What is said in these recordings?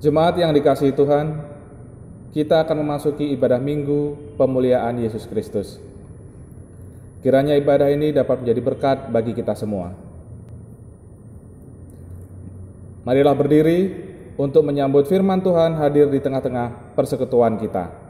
Jemaat yang dikasihi Tuhan, kita akan memasuki ibadah Minggu Pemuliaan Yesus Kristus. Kiranya ibadah ini dapat menjadi berkat bagi kita semua. Marilah berdiri untuk menyambut firman Tuhan hadir di tengah-tengah persekutuan kita.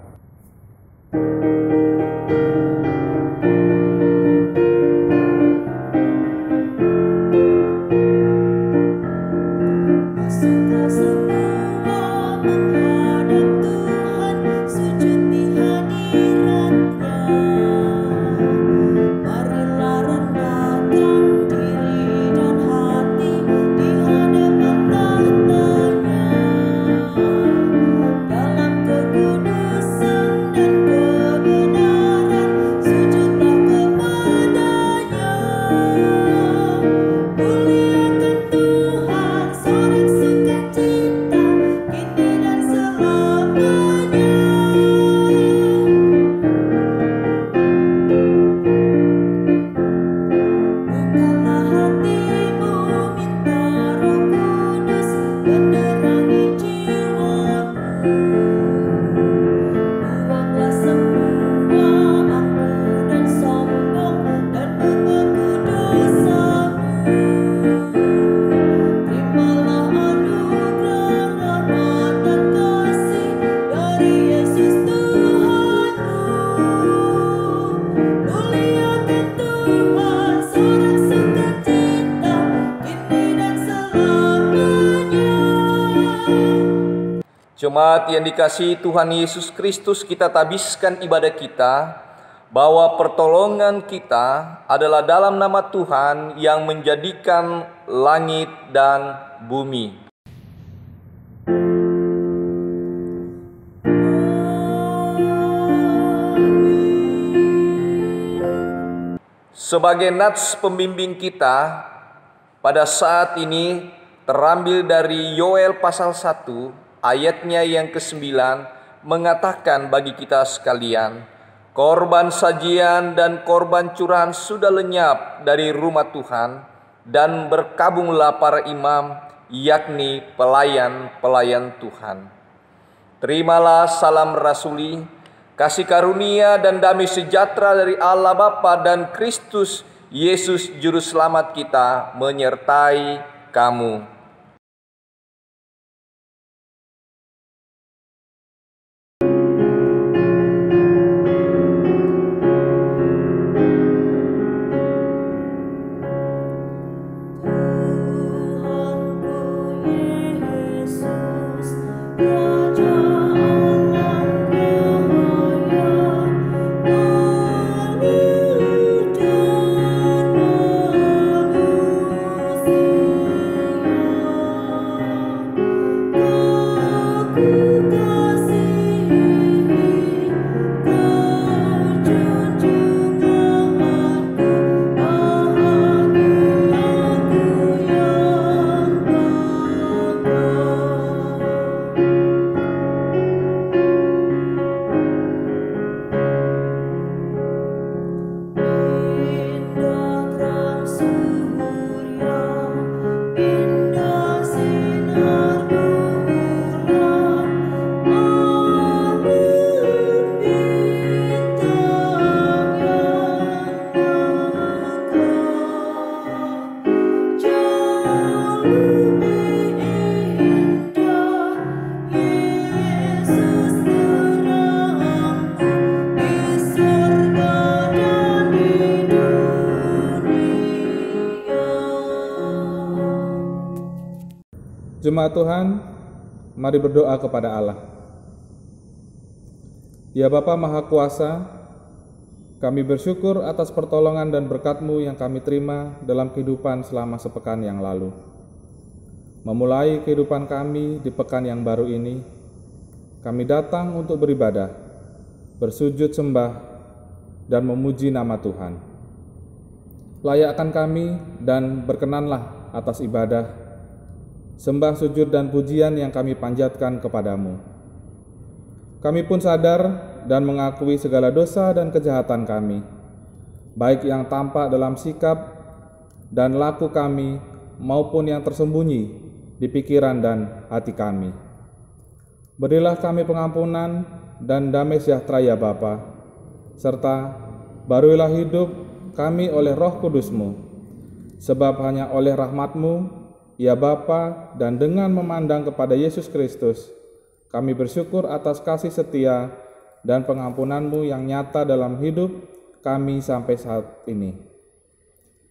Jemaat yang dikasihi Tuhan Yesus Kristus, kita tabiskan ibadah kita bahwa pertolongan kita adalah dalam nama Tuhan yang menjadikan langit dan bumi. Sebagai nats pembimbing kita pada saat ini terambil dari Yoel pasal 1 ayatnya yang ke-9 mengatakan bagi kita sekalian, korban sajian dan korban curahan sudah lenyap dari rumah Tuhan, dan berkabunglah para imam, yakni pelayan-pelayan Tuhan. Terimalah salam rasuli, kasih karunia dan damai sejahtera dari Allah Bapa dan Kristus Yesus Juru Selamat kita menyertai kamu. Jemaat Tuhan, mari berdoa kepada Allah. Ya Bapa Maha Kuasa, kami bersyukur atas pertolongan dan berkat-Mu yang kami terima dalam kehidupan selama sepekan yang lalu. Memulai kehidupan kami di pekan yang baru ini, kami datang untuk beribadah, bersujud sembah, dan memuji nama Tuhan. Layakkan kami dan berkenanlah atas ibadah, sembah, sujud, dan pujian yang kami panjatkan kepadamu. Kami pun sadar dan mengakui segala dosa dan kejahatan kami, baik yang tampak dalam sikap dan laku kami, maupun yang tersembunyi di pikiran dan hati kami. Berilah kami pengampunan dan damai sejahtera ya Bapa, serta baruilah hidup kami oleh Roh Kudus-Mu, sebab hanya oleh rahmat-Mu, ya Bapa, dan dengan memandang kepada Yesus Kristus, kami bersyukur atas kasih setia dan pengampunan-Mu yang nyata dalam hidup kami sampai saat ini.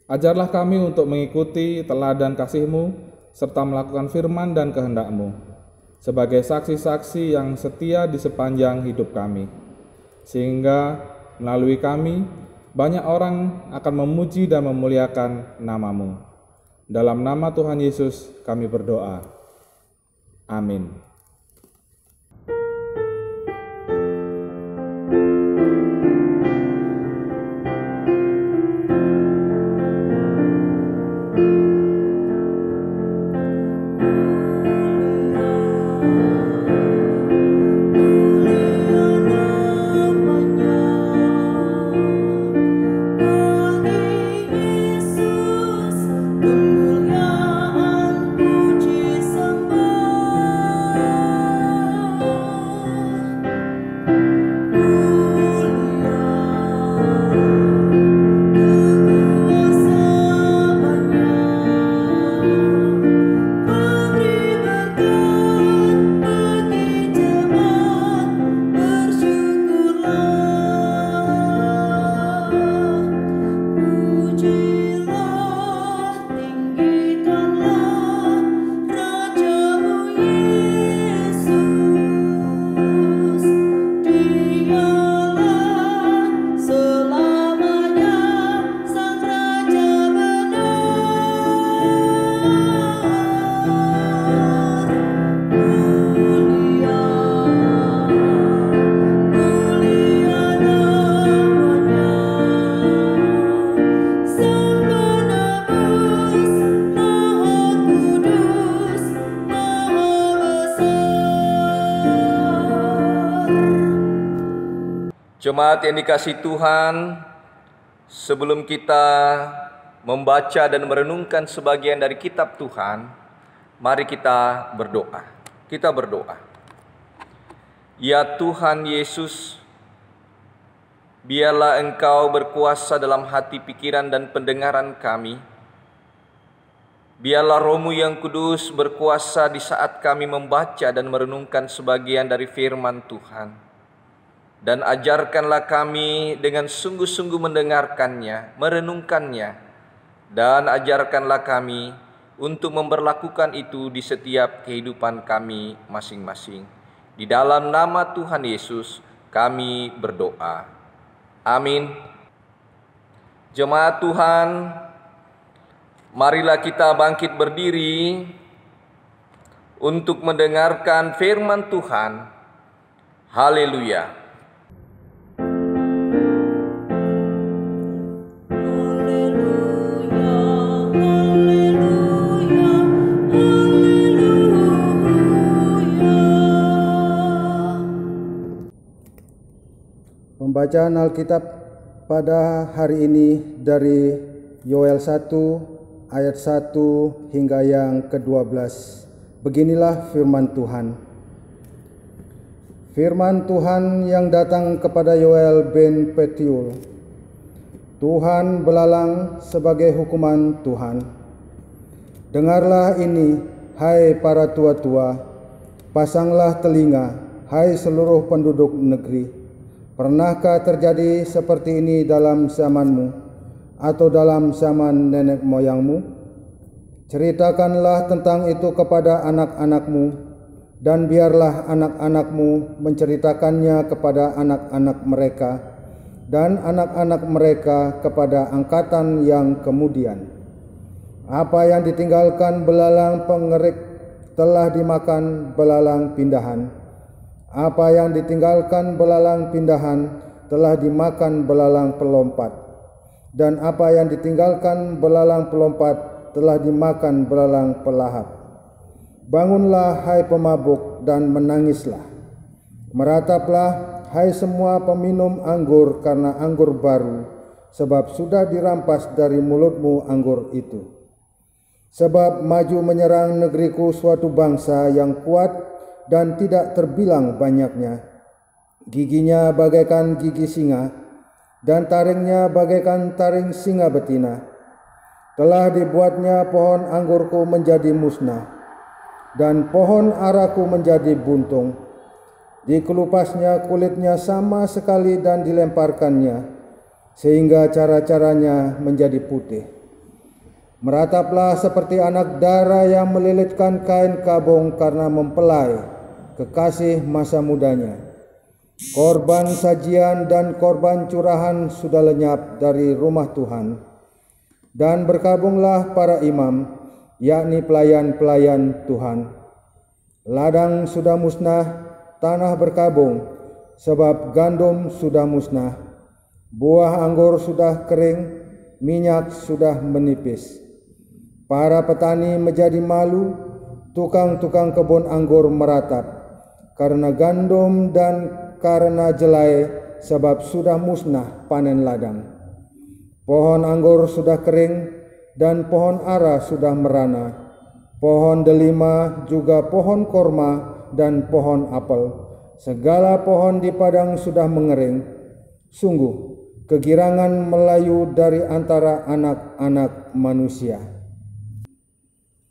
Ajarlah kami untuk mengikuti teladan kasih-Mu, serta melakukan firman dan kehendak-Mu, sebagai saksi-saksi yang setia di sepanjang hidup kami, sehingga melalui kami banyak orang akan memuji dan memuliakan nama-Mu. Dalam nama Tuhan Yesus kami berdoa. Amin. Jemaat yang dikasihi Tuhan, sebelum kita membaca dan merenungkan sebagian dari kitab Tuhan, mari kita berdoa. Kita berdoa. Ya Tuhan Yesus, biarlah Engkau berkuasa dalam hati, pikiran, dan pendengaran kami. Biarlah Roh-Mu yang kudus berkuasa di saat kami membaca dan merenungkan sebagian dari firman Tuhan. Dan ajarkanlah kami dengan sungguh-sungguh mendengarkannya, merenungkannya, dan ajarkanlah kami untuk memberlakukan itu di setiap kehidupan kami masing-masing. Di dalam nama Tuhan Yesus kami berdoa. Amin. Jemaat Tuhan, marilah kita bangkit berdiri untuk mendengarkan firman Tuhan. Haleluya. Pembacaan Alkitab pada hari ini dari Yoel 1 ayat 1 hingga yang ke-12. Beginilah firman Tuhan. Firman Tuhan yang datang kepada Yoel bin Pethuel. Tuhan belalang sebagai hukuman Tuhan. Dengarlah ini, hai para tua-tua, pasanglah telinga, hai seluruh penduduk negeri. Pernahkah terjadi seperti ini dalam zamanmu atau dalam zaman nenek moyangmu? Ceritakanlah tentang itu kepada anak-anakmu, dan biarlah anak-anakmu menceritakannya kepada anak-anak mereka, dan anak-anak mereka kepada angkatan yang kemudian. Apa yang ditinggalkan belalang pengerik telah dimakan belalang pindahan. Apa yang ditinggalkan belalang pindahan telah dimakan belalang pelompat, dan apa yang ditinggalkan belalang pelompat telah dimakan belalang pelahap. Bangunlah, hai pemabuk, dan menangislah. Merataplah, hai semua peminum anggur karena anggur baru, sebab sudah dirampas dari mulutmu anggur itu. Sebab maju menyerang negeriku suatu bangsa yang kuat dan tidak terbilang banyaknya. Giginya bagaikan gigi singa, dan taringnya bagaikan taring singa betina. Telah dibuatnya pohon anggurku menjadi musnah, dan pohon araku menjadi buntung. Dikelupasnya kulitnya sama sekali dan dilemparkannya, sehingga cara-caranya menjadi putih. Merataplah seperti anak dara yang melilitkan kain kabung karena mempelai kekasih masa mudanya. Korban sajian dan korban curahan sudah lenyap dari rumah Tuhan, dan berkabunglah para imam, yakni pelayan-pelayan Tuhan. Ladang sudah musnah, tanah berkabung, sebab gandum sudah musnah. Buah anggur sudah kering, minyak sudah menipis. Para petani menjadi malu, tukang-tukang kebun anggur meratap, karena gandum dan karena jelai, sebab sudah musnah panen ladang. Pohon anggur sudah kering, dan pohon ara sudah merana. Pohon delima, juga pohon korma, dan pohon apel. Segala pohon di padang sudah mengering. Sungguh, kegirangan melayu dari antara anak-anak manusia.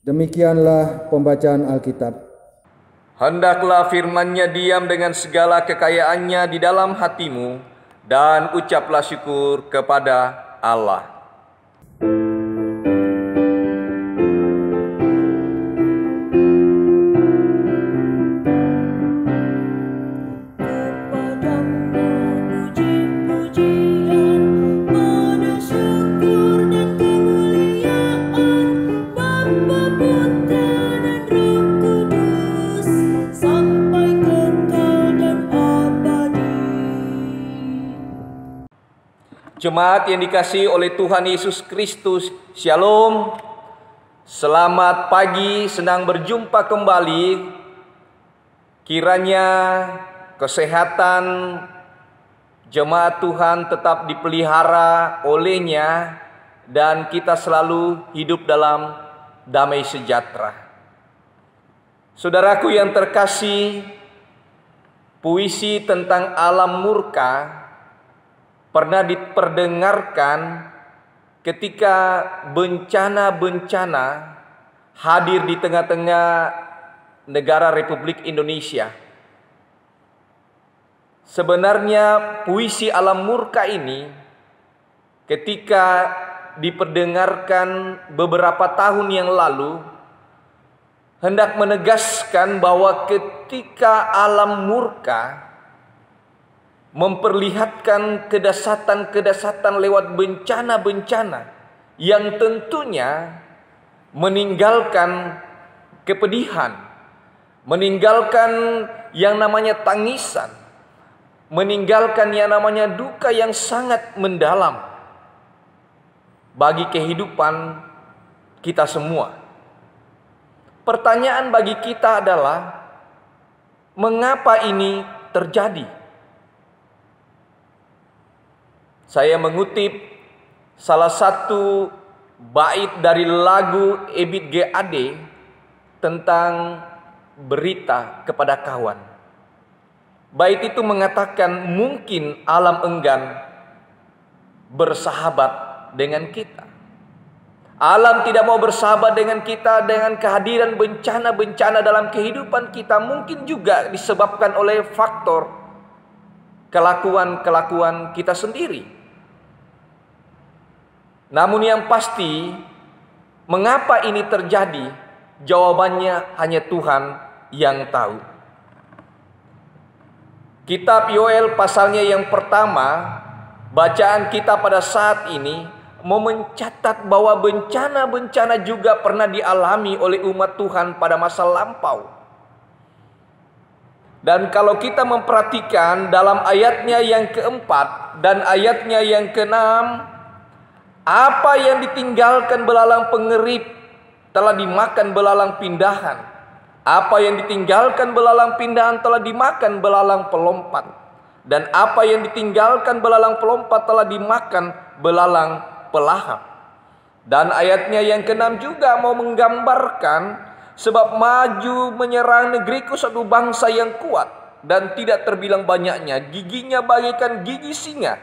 Demikianlah pembacaan Alkitab. Hendaklah firman-Nya diam dengan segala kekayaannya di dalam hatimu, dan ucaplah syukur kepada Allah. Jemaat yang dikasihi oleh Tuhan Yesus Kristus, Shalom. Selamat pagi, senang berjumpa kembali. Kiranya kesehatan jemaat Tuhan tetap dipelihara olehnya, dan kita selalu hidup dalam damai sejahtera. Saudaraku yang terkasih, puisi tentang alam murka pernah diperdengarkan ketika bencana-bencana hadir di tengah-tengah negara Republik Indonesia. Sebenarnya puisi alam murka ini ketika diperdengarkan beberapa tahun yang lalu hendak menegaskan bahwa ketika alam murka memperlihatkan kedasatan-kedasatan lewat bencana-bencana yang tentunya meninggalkan kepedihan, meninggalkan yang namanya tangisan, meninggalkan yang namanya duka yang sangat mendalam bagi kehidupan kita semua. Pertanyaan bagi kita adalah, mengapa ini terjadi? Saya mengutip salah satu bait dari lagu Ebit G. Ade tentang berita kepada kawan. Bait itu mengatakan, mungkin alam enggan bersahabat dengan kita. Alam tidak mau bersahabat dengan kita dengan kehadiran bencana-bencana dalam kehidupan kita. Mungkin juga disebabkan oleh faktor kelakuan-kelakuan kita sendiri. Namun yang pasti, mengapa ini terjadi? Jawabannya hanya Tuhan yang tahu. Kitab Yoel pasalnya yang pertama, bacaan kita pada saat ini mau mencatat bahwa bencana-bencana juga pernah dialami oleh umat Tuhan pada masa lampau. Dan kalau kita memperhatikan dalam ayatnya yang keempat dan ayatnya yang keenam, apa yang ditinggalkan belalang pengerip telah dimakan belalang pindahan. Apa yang ditinggalkan belalang pindahan telah dimakan belalang pelompat. Dan apa yang ditinggalkan belalang pelompat telah dimakan belalang pelahap. Dan ayatnya yang keenam juga mau menggambarkan sebab maju menyerang negeriku suatu bangsa yang kuat dan tidak terbilang banyaknya, giginya bagaikan gigi singa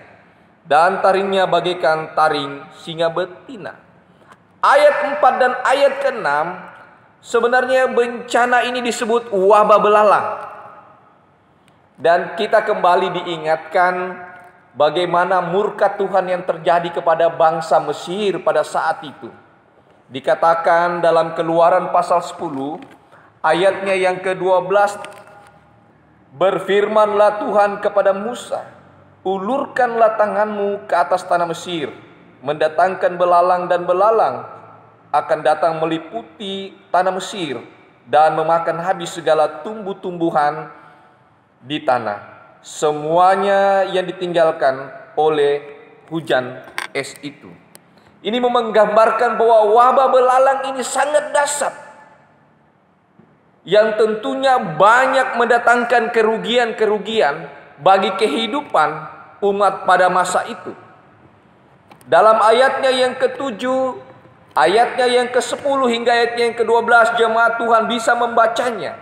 dan taringnya bagaikan taring singa betina. Ayat 4 dan ayat ke-6 sebenarnya bencana ini disebut wabah belalang. Dan kita kembali diingatkan bagaimana murka Tuhan yang terjadi kepada bangsa Mesir pada saat itu. Dikatakan dalam Keluaran pasal 10 ayatnya yang ke-12, berfirmanlah Tuhan kepada Musa, ulurkanlah tanganmu ke atas tanah Mesir, mendatangkan belalang, dan belalang akan datang meliputi tanah Mesir dan memakan habis segala tumbuh-tumbuhan di tanah, semuanya yang ditinggalkan oleh hujan es itu. Ini menggambarkan bahwa wabah belalang ini sangat dahsyat, yang tentunya banyak mendatangkan kerugian-kerugian bagi kehidupan umat pada masa itu. Dalam ayatnya yang ke-7, ayatnya yang ke-10 hingga ayatnya yang ke-12, jemaat Tuhan bisa membacanya.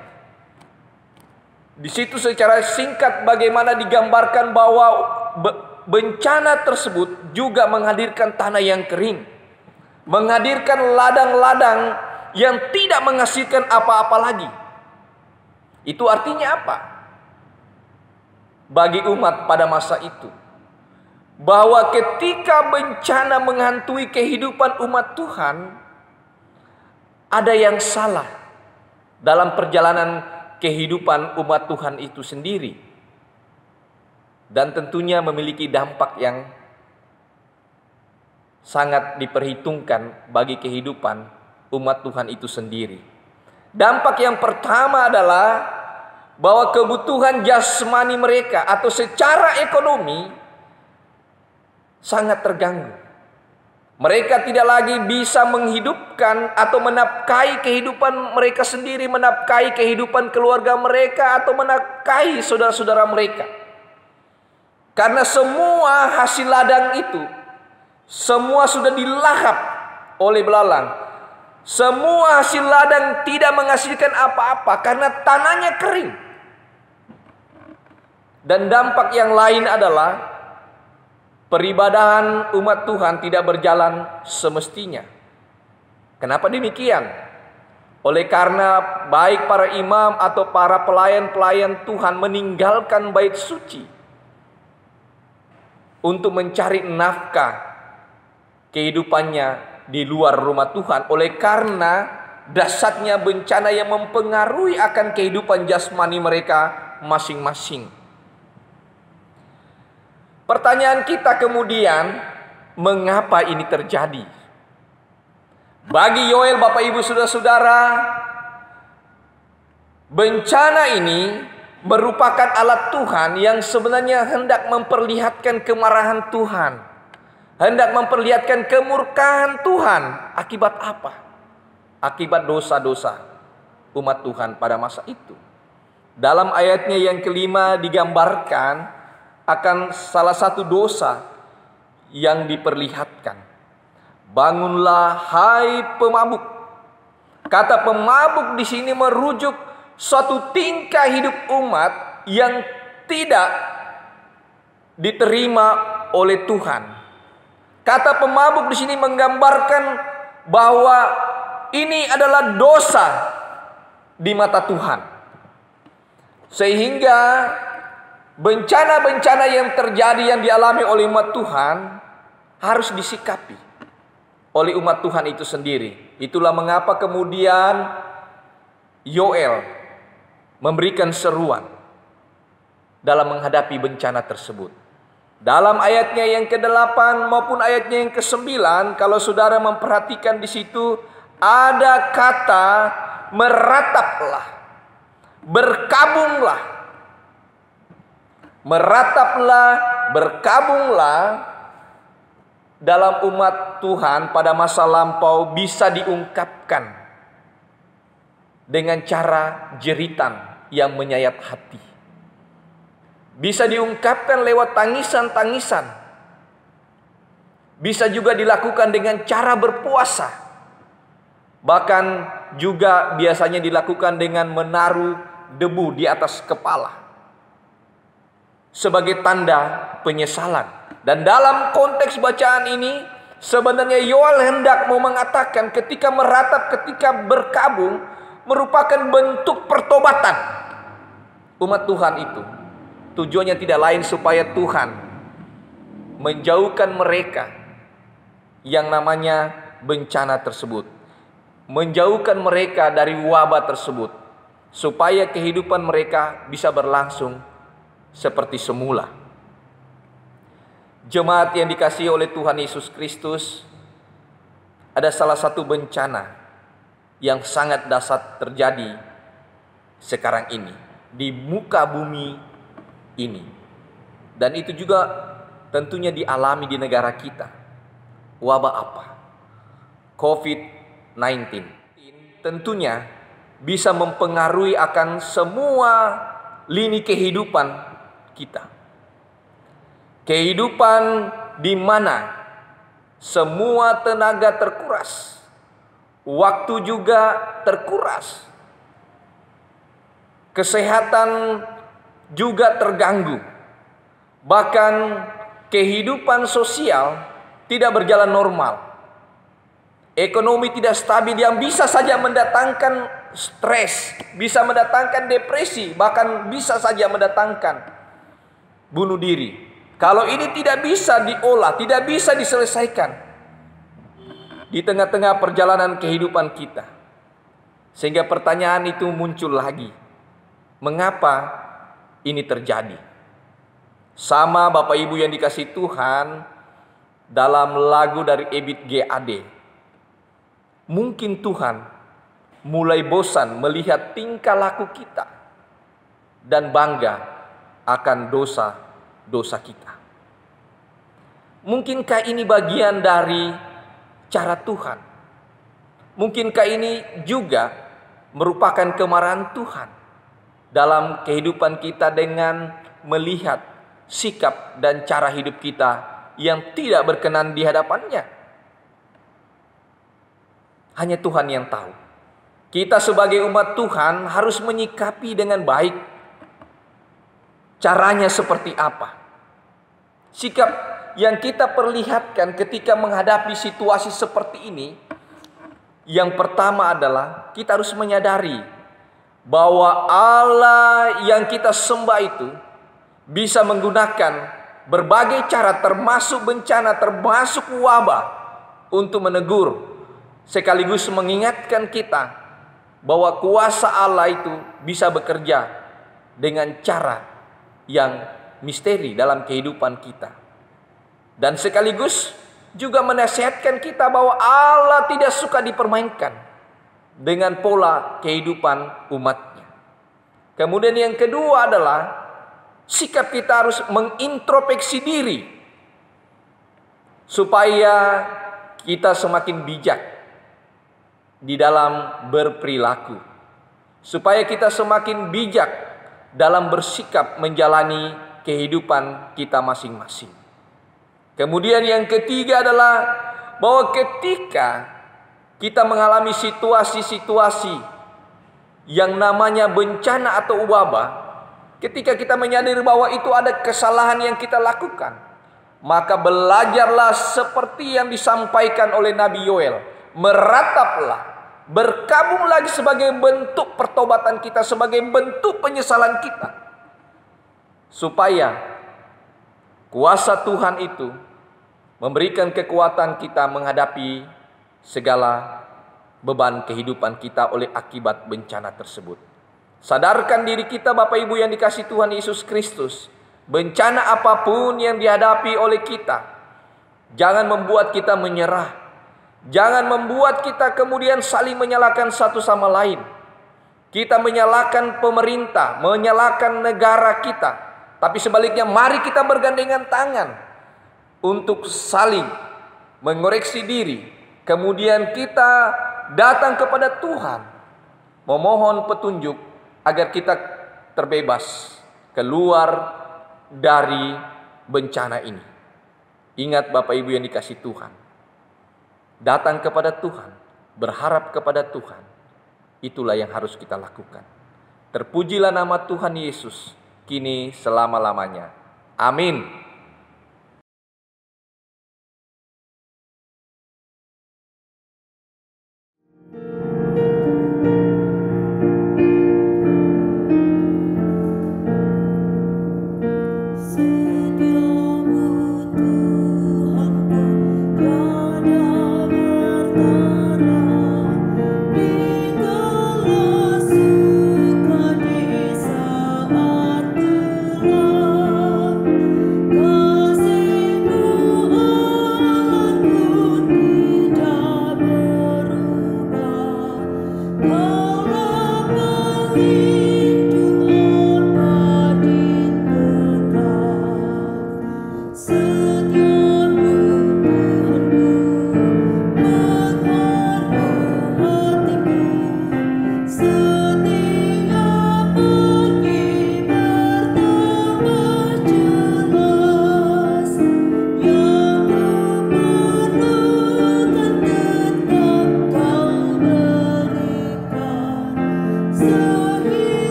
Di situ secara singkat bagaimana digambarkan bahwa bencana tersebut juga menghadirkan tanah yang kering, menghadirkan ladang-ladang yang tidak menghasilkan apa-apa lagi. Itu artinya apa? Bagi umat pada masa itu, bahwa ketika bencana menghantui kehidupan umat Tuhan, ada yang salah dalam perjalanan kehidupan umat Tuhan itu sendiri, dan tentunya memiliki dampak yang sangat diperhitungkan bagi kehidupan umat Tuhan itu sendiri. Dampak yang pertama adalah bahwa kebutuhan jasmani mereka atau secara ekonomi sangat terganggu. Mereka tidak lagi bisa menghidupkan atau menafkahi kehidupan mereka sendiri, menafkahi kehidupan keluarga mereka, atau menafkahi saudara-saudara mereka. Karena semua hasil ladang itu, semua sudah dilahap oleh belalang. Semua hasil ladang tidak menghasilkan apa-apa karena tanahnya kering. Dan dampak yang lain adalah peribadahan umat Tuhan tidak berjalan semestinya. Kenapa demikian? Oleh karena baik para imam atau para pelayan-pelayan Tuhan meninggalkan bait suci untuk mencari nafkah kehidupannya di luar rumah Tuhan. Oleh karena dahsyatnya bencana yang mempengaruhi akan kehidupan jasmani mereka masing-masing. Pertanyaan kita kemudian, mengapa ini terjadi? Bagi Yoel, Bapak Ibu Saudara-saudara, bencana ini merupakan alat Tuhan yang sebenarnya hendak memperlihatkan kemarahan Tuhan, hendak memperlihatkan kemurkaan Tuhan. Akibat apa? Akibat dosa-dosa umat Tuhan pada masa itu. Dalam ayatnya yang kelima digambarkan akan salah satu dosa yang diperlihatkan. Bangunlah hai pemabuk. Kata pemabuk di sini merujuk suatu tingkah hidup umat yang tidak diterima oleh Tuhan. Kata pemabuk di sini menggambarkan bahwa ini adalah dosa di mata Tuhan. Sehingga bencana-bencana yang terjadi yang dialami oleh umat Tuhan harus disikapi oleh umat Tuhan itu sendiri. Itulah mengapa kemudian Yoel memberikan seruan dalam menghadapi bencana tersebut. Dalam ayatnya yang ke-8 maupun ayatnya yang ke-9, kalau saudara memperhatikan di situ ada kata merataplah, berkabunglah. Merataplah, berkabunglah dalam umat Tuhan pada masa lampau bisa diungkapkan dengan cara jeritan yang menyayat hati. Bisa diungkapkan lewat tangisan-tangisan. Bisa juga dilakukan dengan cara berpuasa. Bahkan juga biasanya dilakukan dengan menaruh debu di atas kepala sebagai tanda penyesalan. Dan dalam konteks bacaan ini sebenarnya Yoel hendak mau mengatakan ketika meratap, ketika berkabung merupakan bentuk pertobatan umat Tuhan itu. Tujuannya tidak lain supaya Tuhan menjauhkan mereka yang namanya bencana tersebut, menjauhkan mereka dari wabah tersebut, supaya kehidupan mereka bisa berlangsung seperti semula. Jemaat yang dikasihi oleh Tuhan Yesus Kristus, ada salah satu bencana yang sangat dahsyat terjadi sekarang ini di muka bumi ini, dan itu juga tentunya dialami di negara kita. Wabah apa? COVID-19 tentunya bisa mempengaruhi akan semua lini kehidupan kita. Kehidupan di mana semua tenaga terkuras, waktu juga terkuras, kesehatan juga terganggu, bahkan kehidupan sosial tidak berjalan normal, ekonomi tidak stabil yang bisa saja mendatangkan stres, bisa mendatangkan depresi, bahkan bisa saja mendatangkan bunuh diri. Kalau ini tidak bisa diolah, tidak bisa diselesaikan di tengah-tengah perjalanan kehidupan kita, sehingga pertanyaan itu muncul lagi, mengapa ini terjadi? Sama Bapak Ibu yang dikasihi Tuhan, dalam lagu dari Ebit G. Ade, mungkin Tuhan mulai bosan melihat tingkah laku kita dan bangga akan dosa-dosa kita. Mungkinkah ini bagian dari cara Tuhan? Mungkinkah ini juga merupakan kemarahan Tuhan dalam kehidupan kita dengan melihat sikap dan cara hidup kita yang tidak berkenan di hadapannya? Hanya Tuhan yang tahu. Kita sebagai umat Tuhan harus menyikapi dengan baik. Caranya seperti apa? Sikap yang kita perlihatkan ketika menghadapi situasi seperti ini, yang pertama adalah kita harus menyadari bahwa Allah yang kita sembah itu bisa menggunakan berbagai cara, termasuk bencana, termasuk wabah, untuk menegur sekaligus mengingatkan kita bahwa kuasa Allah itu bisa bekerja dengan cara yang misteri dalam kehidupan kita. Dan sekaligus juga menasihatkan kita bahwa Allah tidak suka dipermainkan dengan pola kehidupan umatnya. Kemudian yang kedua adalah sikap kita harus mengintrospeksi diri supaya kita semakin bijak di dalam berperilaku, supaya kita semakin bijak dalam bersikap menjalani kehidupan kita masing-masing. Kemudian yang ketiga adalah bahwa ketika kita mengalami situasi-situasi yang namanya bencana atau wabah, ketika kita menyadari bahwa itu ada kesalahan yang kita lakukan, maka belajarlah seperti yang disampaikan oleh Nabi Yoel. Merataplah, berkabung lagi sebagai bentuk pertobatan kita, sebagai bentuk penyesalan kita, supaya kuasa Tuhan itu memberikan kekuatan kita menghadapi segala beban kehidupan kita oleh akibat bencana tersebut. Sadarkan diri kita Bapak Ibu yang dikasihi Tuhan Yesus Kristus, bencana apapun yang dihadapi oleh kita, jangan membuat kita menyerah. Jangan membuat kita kemudian saling menyalahkan satu sama lain. Kita menyalahkan pemerintah, menyalahkan negara kita. Tapi sebaliknya mari kita bergandengan tangan untuk saling mengoreksi diri. Kemudian kita datang kepada Tuhan, memohon petunjuk agar kita terbebas keluar dari bencana ini. Ingat Bapak Ibu yang dikasihi Tuhan, datang kepada Tuhan, berharap kepada Tuhan. Itulah yang harus kita lakukan. Terpujilah nama Tuhan Yesus, kini selama-lamanya. Amin.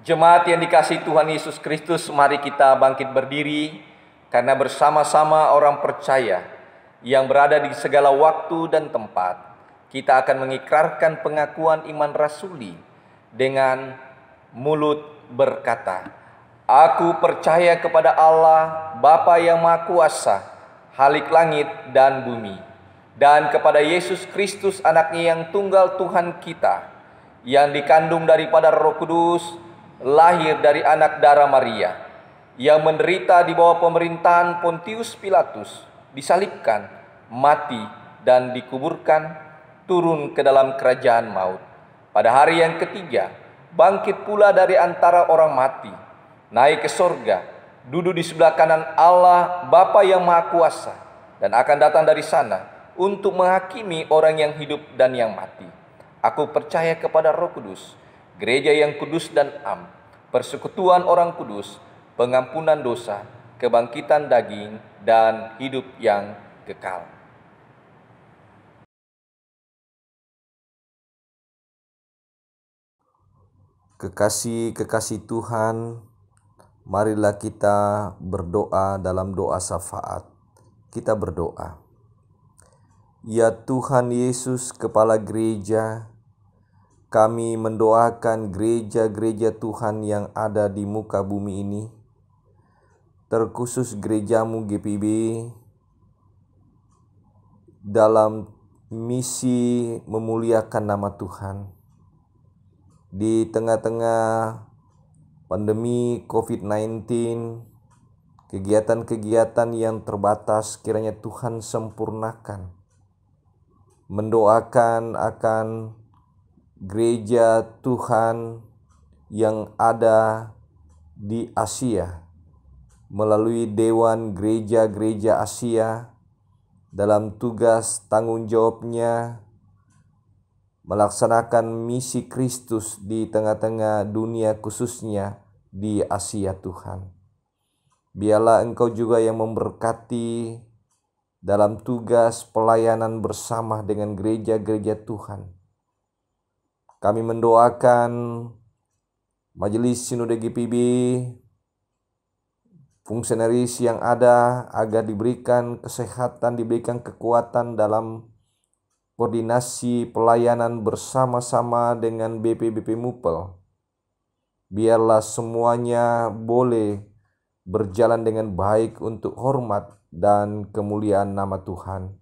Jemaat yang dikasihi Tuhan Yesus Kristus, mari kita bangkit berdiri, karena bersama-sama orang percaya yang berada di segala waktu dan tempat, kita akan mengikrarkan pengakuan iman rasuli dengan mulut berkata, "Aku percaya kepada Allah, Bapa yang Maha Kuasa, Khalik langit dan bumi, dan kepada Yesus Kristus anaknya yang tunggal Tuhan kita, yang dikandung daripada Roh Kudus, lahir dari anak darah Maria, yang menderita di bawah pemerintahan Pontius Pilatus, disalibkan, mati, dan dikuburkan, turun ke dalam kerajaan maut. Pada hari yang ketiga, bangkit pula dari antara orang mati, naik ke sorga, duduk di sebelah kanan Allah Bapa yang Maha Kuasa, dan akan datang dari sana untuk menghakimi orang yang hidup dan yang mati. Aku percaya kepada Roh Kudus, gereja yang kudus dan am, persekutuan orang kudus, pengampunan dosa, kebangkitan daging, dan hidup yang kekal." Kekasih-kekasih Tuhan, marilah kita berdoa dalam doa syafaat. Kita berdoa. Ya Tuhan Yesus, Kepala Gereja, kami mendoakan gereja-gereja Tuhan yang ada di muka bumi ini, terkhusus gerejamu GPIB, dalam misi memuliakan nama Tuhan. Di tengah-tengah pandemi COVID-19, kegiatan-kegiatan yang terbatas kiranya Tuhan sempurnakan. Mendoakan akan gereja Tuhan yang ada di Asia melalui Dewan Gereja-Gereja Asia dalam tugas tanggung jawabnya melaksanakan misi Kristus di tengah-tengah dunia, khususnya di Asia Tuhan. Biarlah Engkau juga yang memberkati dalam tugas pelayanan bersama dengan gereja-gereja Tuhan. Kami mendoakan Majelis Sinode GPIB, fungsionaris yang ada agar diberikan kesehatan, diberikan kekuatan dalam koordinasi pelayanan bersama-sama dengan BP-BP Mupel. Biarlah semuanya boleh berjalan dengan baik untuk hormat dan kemuliaan nama Tuhan.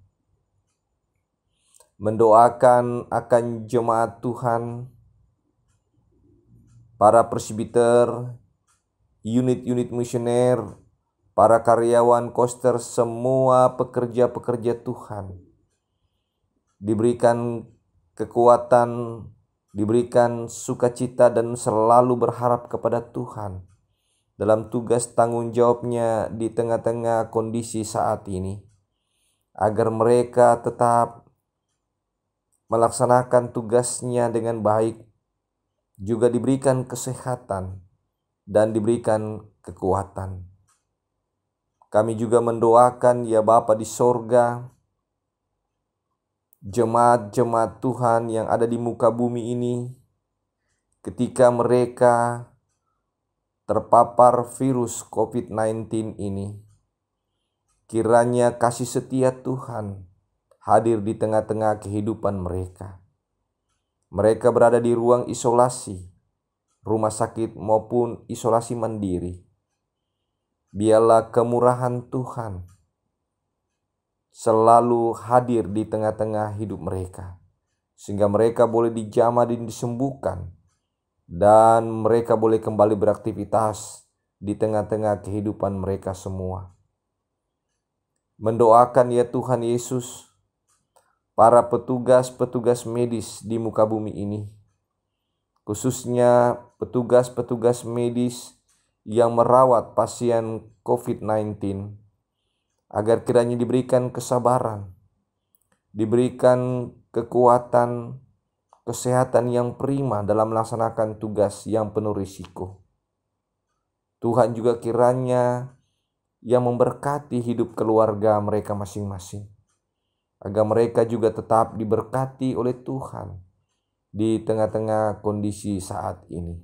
Mendoakan akan jemaat Tuhan, para presbiter, unit-unit misioner, para karyawan koster, semua pekerja-pekerja Tuhan diberikan kekuatan, diberikan sukacita dan selalu berharap kepada Tuhan dalam tugas tanggung jawabnya di tengah-tengah kondisi saat ini, agar mereka tetap melaksanakan tugasnya dengan baik, juga diberikan kesehatan dan diberikan kekuatan. Kami juga mendoakan ya Bapa di sorga, jemaat-jemaat Tuhan yang ada di muka bumi ini, ketika mereka terpapar virus COVID-19 ini, kiranya kasih setia Tuhan hadir di tengah-tengah kehidupan mereka. Mereka berada di ruang isolasi, rumah sakit maupun isolasi mandiri. Biarlah kemurahan Tuhan selalu hadir di tengah-tengah hidup mereka, sehingga mereka boleh dijamah dan disembuhkan, dan mereka boleh kembali beraktivitas di tengah-tengah kehidupan mereka semua. Mendoakan ya Tuhan Yesus, para petugas-petugas medis di muka bumi ini, khususnya petugas-petugas medis yang merawat pasien COVID-19, agar kiranya diberikan kesabaran, diberikan kekuatan, kesehatan yang prima dalam melaksanakan tugas yang penuh risiko. Tuhan juga kiranya yang memberkati hidup keluarga mereka masing-masing, agar mereka juga tetap diberkati oleh Tuhan di tengah-tengah kondisi saat ini.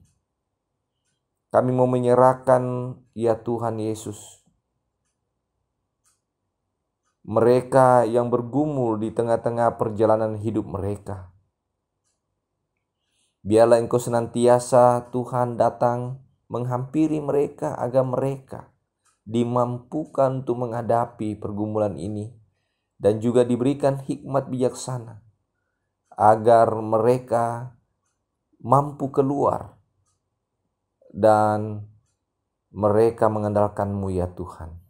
Kami mau menyerahkan ya Tuhan Yesus, mereka yang bergumul di tengah-tengah perjalanan hidup mereka. Biarlah Engkau senantiasa Tuhan datang menghampiri mereka, agar mereka dimampukan untuk menghadapi pergumulan ini, dan juga diberikan hikmat bijaksana agar mereka mampu keluar dan mereka mengandalkan-Mu ya Tuhan.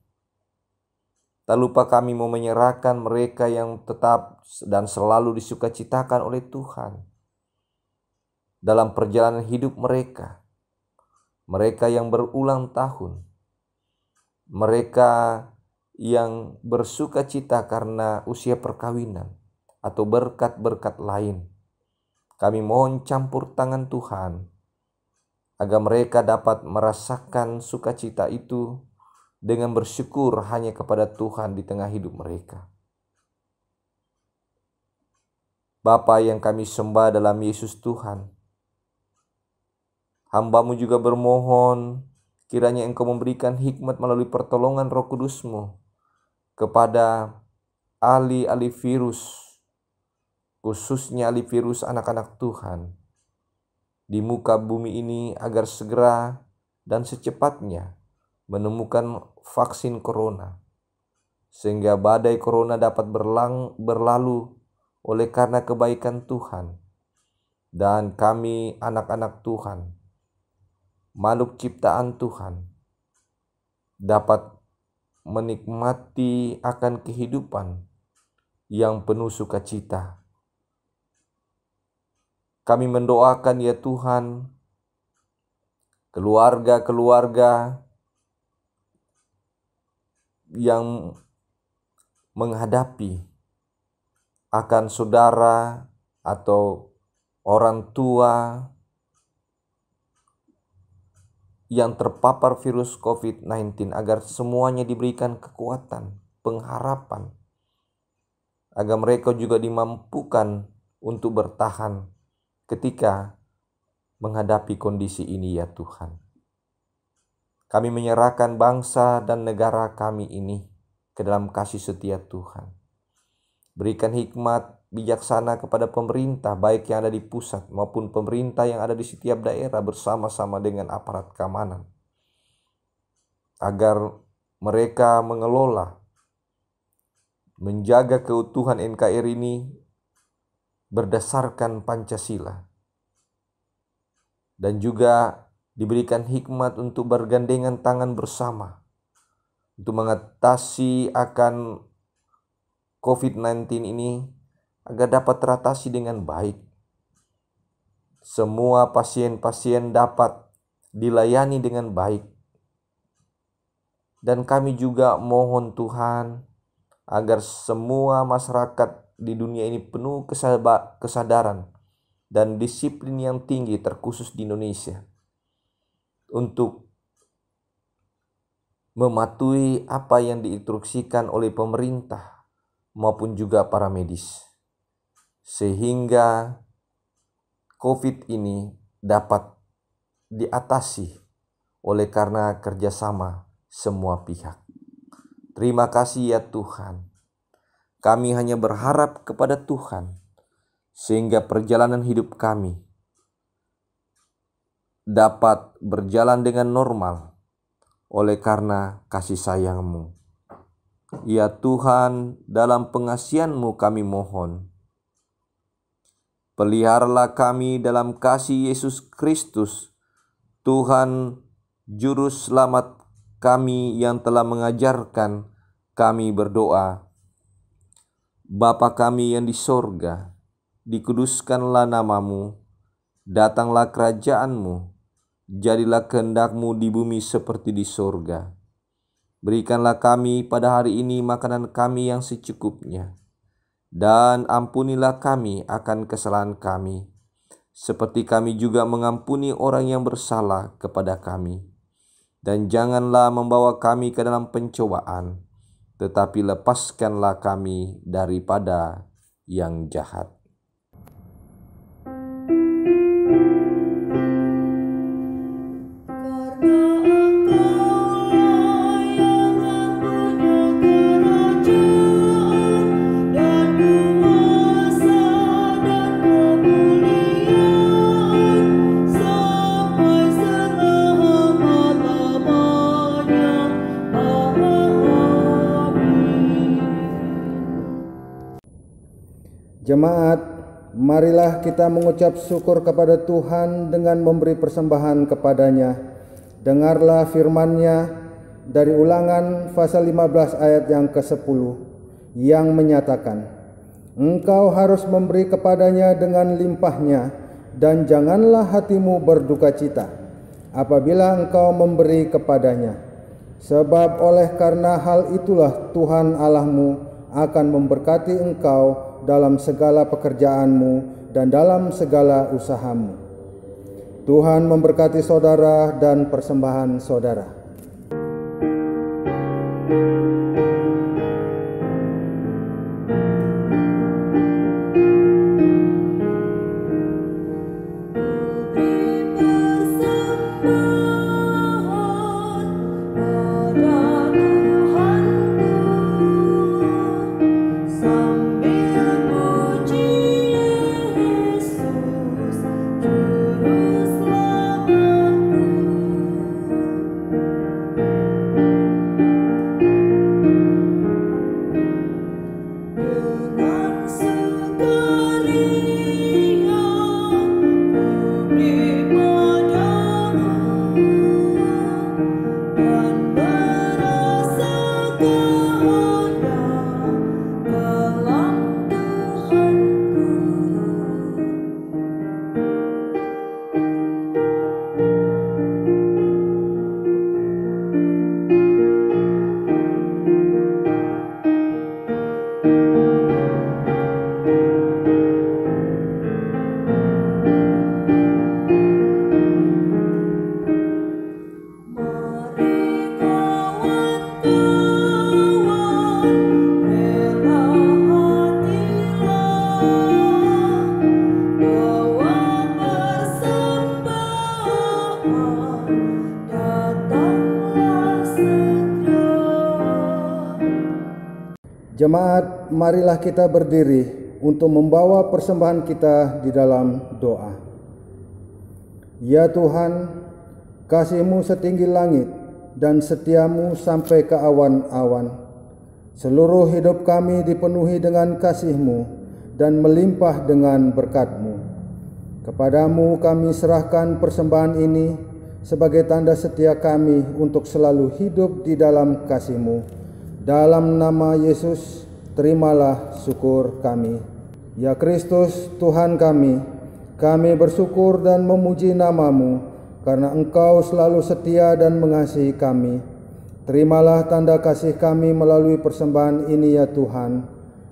Tak lupa kami mau menyerahkan mereka yang tetap dan selalu disukacitakan oleh Tuhan dalam perjalanan hidup mereka. Mereka yang berulang tahun, mereka yang bersukacita karena usia perkawinan atau berkat-berkat lain. Kami mohon campur tangan Tuhan, agar mereka dapat merasakan sukacita itu dengan bersyukur hanya kepada Tuhan di tengah hidup mereka. Bapa yang kami sembah dalam Yesus Tuhan, hamba-Mu juga bermohon kiranya Engkau memberikan hikmat melalui pertolongan Roh Kudus-Mu kepada ahli-ahli virus, khususnya ahli virus anak-anak Tuhan di muka bumi ini, agar segera dan secepatnya menemukan vaksin corona, sehingga badai corona dapat berlalu oleh karena kebaikan Tuhan, dan kami anak-anak Tuhan, makhluk ciptaan Tuhan, dapat menikmati akan kehidupan yang penuh sukacita. Kami mendoakan ya Tuhan, keluarga-keluarga yang menghadapi akan saudara atau orang tua yang terpapar virus COVID-19, agar semuanya diberikan kekuatan, pengharapan, agar mereka juga dimampukan untuk bertahan ketika menghadapi kondisi ini ya Tuhan. Kami menyerahkan bangsa dan negara kami ini ke dalam kasih setia Tuhan. Berikan hikmat bijaksana kepada pemerintah, baik yang ada di pusat maupun pemerintah yang ada di setiap daerah bersama-sama dengan aparat keamanan, agar mereka mengelola, menjaga keutuhan NKRI ini berdasarkan Pancasila, dan juga diberikan hikmat untuk bergandengan tangan bersama untuk mengatasi akan COVID-19 ini agar dapat teratasi dengan baik. Semua pasien-pasien dapat dilayani dengan baik. Dan kami juga mohon Tuhan agar semua masyarakat di dunia ini penuh kesadaran dan disiplin yang tinggi, terkhusus di Indonesia, untuk mematuhi apa yang diinstruksikan oleh pemerintah maupun juga para medis, sehingga COVID ini dapat diatasi oleh karena kerjasama semua pihak. Terima kasih ya Tuhan. Kami hanya berharap kepada Tuhan sehingga perjalanan hidup kami dapat berjalan dengan normal oleh karena kasih sayang-Mu. Ya Tuhan, dalam pengasihan-Mu kami mohon, peliharalah kami dalam kasih Yesus Kristus, Tuhan Juru Selamat kami yang telah mengajarkan kami berdoa. Bapa kami yang di sorga, dikuduskanlah nama-Mu, datanglah kerajaan-Mu, jadilah kehendak-Mu di bumi seperti di sorga. Berikanlah kami pada hari ini makanan kami yang secukupnya, dan ampunilah kami akan kesalahan kami, seperti kami juga mengampuni orang yang bersalah kepada kami. Dan janganlah membawa kami ke dalam pencobaan, tetapi lepaskanlah kami daripada yang jahat. Jemaat, marilah kita mengucap syukur kepada Tuhan dengan memberi persembahan kepada-Nya. Dengarlah firman-Nya dari Ulangan pasal 15 ayat yang ke-10 yang menyatakan, Engkau harus memberi kepadanya dengan limpahnya, dan janganlah hatimu berduka cita apabila engkau memberi kepadanya. Sebab oleh karena hal itulah Tuhan Allahmu akan memberkati engkau dalam segala pekerjaanmu dan dalam segala usahamu. Tuhan memberkati saudara dan persembahan saudara. Jemaat, marilah kita berdiri untuk membawa persembahan kita di dalam doa. Ya Tuhan, kasih-Mu setinggi langit dan setia-Mu sampai ke awan-awan. Seluruh hidup kami dipenuhi dengan kasih-Mu dan melimpah dengan berkat-Mu. Kepadamu kami serahkan persembahan ini sebagai tanda setia kami untuk selalu hidup di dalam kasih-Mu. Dalam nama Yesus, terimalah syukur kami. Ya Kristus, Tuhan kami bersyukur dan memuji nama-Mu, karena Engkau selalu setia dan mengasihi kami. Terimalah tanda kasih kami melalui persembahan ini ya Tuhan,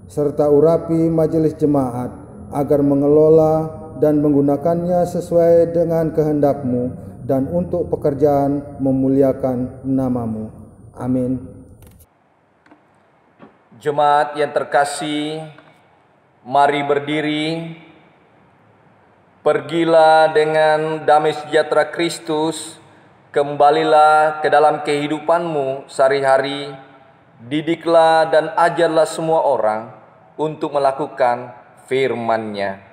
serta urapi majelis jemaat agar mengelola dan menggunakannya sesuai dengan kehendak-Mu dan untuk pekerjaan memuliakan nama-Mu. Amin. Jemaat yang terkasih, mari berdiri. Pergilah dengan damai sejahtera Kristus, kembalilah ke dalam kehidupanmu sehari-hari, didiklah dan ajarlah semua orang untuk melakukan firman-Nya.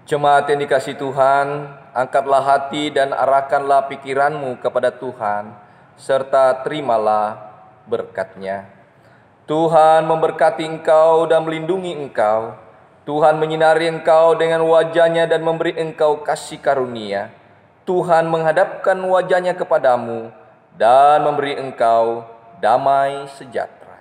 Jemaat yang dikasihi Tuhan, angkatlah hati dan arahkanlah pikiranmu kepada Tuhan, serta terimalah berkat-Nya. Tuhan memberkati engkau dan melindungi engkau. Tuhan menyinari engkau dengan wajah-Nya dan memberi engkau kasih karunia. Tuhan menghadapkan wajah-Nya kepadamu dan memberi engkau damai sejahtera.